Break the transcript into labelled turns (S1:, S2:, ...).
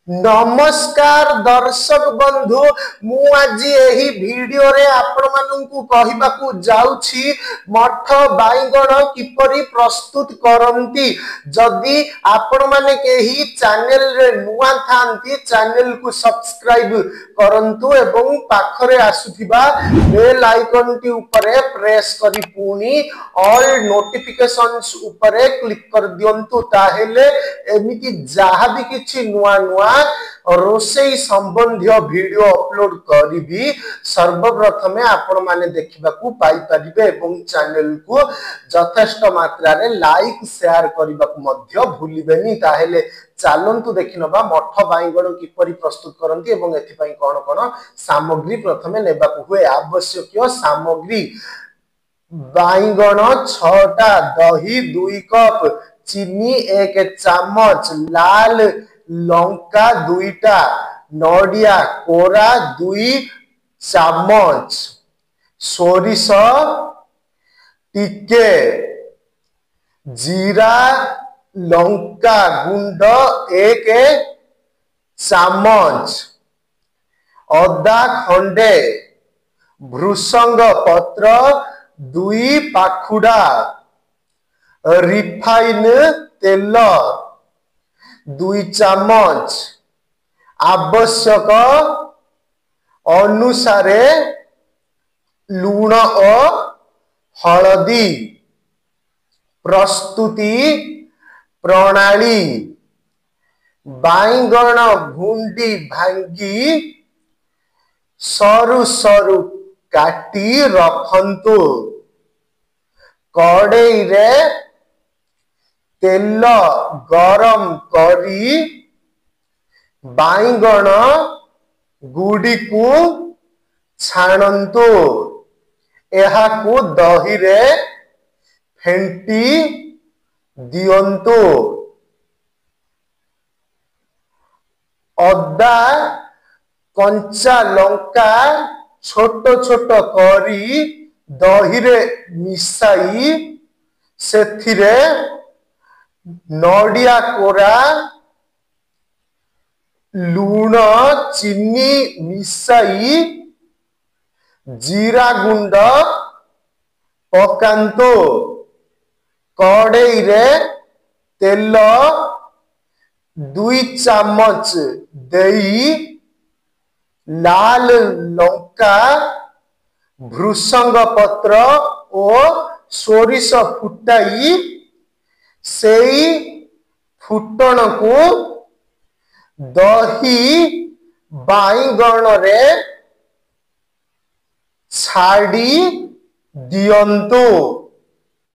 S1: नमस्कार दर्शक बंधु मु आज यही वीडियो रे आपण माननकु कहिबाकू जाउछि मठ बाईगण किपरि प्रस्तुत करंती। जदि आपण माने केही चैनल रे नुआ थांती चैनल को सब्सक्राइब करंतु एवं पाखरे आसुथिबा बेल आइकन टी ऊपरे प्रेस करी पुनी ऑल नोटिफिकेशंस ऊपरे क्लिक कर दियंतु ताहेले एमिति जहा भी किछि नुआ नुआ रोषेई संबंधी वीडियो अपलोड करी सर्वप्रथमे आपण माने देखिबा को पाई परिबे एवं चैनल को यथेष्ट मात्रा रे लाइक शेयर करबा को मध्य भूलिबेनी। ताहेले चालंतु देखिनबा मठ बाईगण किपरि प्रस्तुत करंती एवं एथि पई कोन कोन सामग्री प्रथमे नेबा को हुए। आवश्यक सामग्री बाईगण 6टा, दही 2 कप, चीनी 1 चामच, लाल लंका 2टा, नडिया कोरा 2 चामच, सोरिष टिके, जीरा लंका गुंड 1 चामच, अदा खंडे, भृषंग पत्र 2 पाखुड़ा, रिफाइन तेल 2 चामच, आवश्यक अनुसारे लूण और हलदी। प्रस्तुति प्रणाली बाईगण भुंडी भांगी सरु सरु काटी रखंतु। कड़ई रे तेल गरम करी बाईगण गुडी को छाणंतु। एहा को दही रे फेंटी दियंतु। अदा कंचा लंका छोट छोट करी दही रे मिसाई सेथिरे नडिया कोरा लूण चीनी मिसाई जीरा गुंड पकांतो। कड़ई रे तेल 2 चामच देई लाल लंका भृषंग पत्र और सोरिष फुटाई सेई फुटण को दही बाईगण रे छाड़ी दियंतु।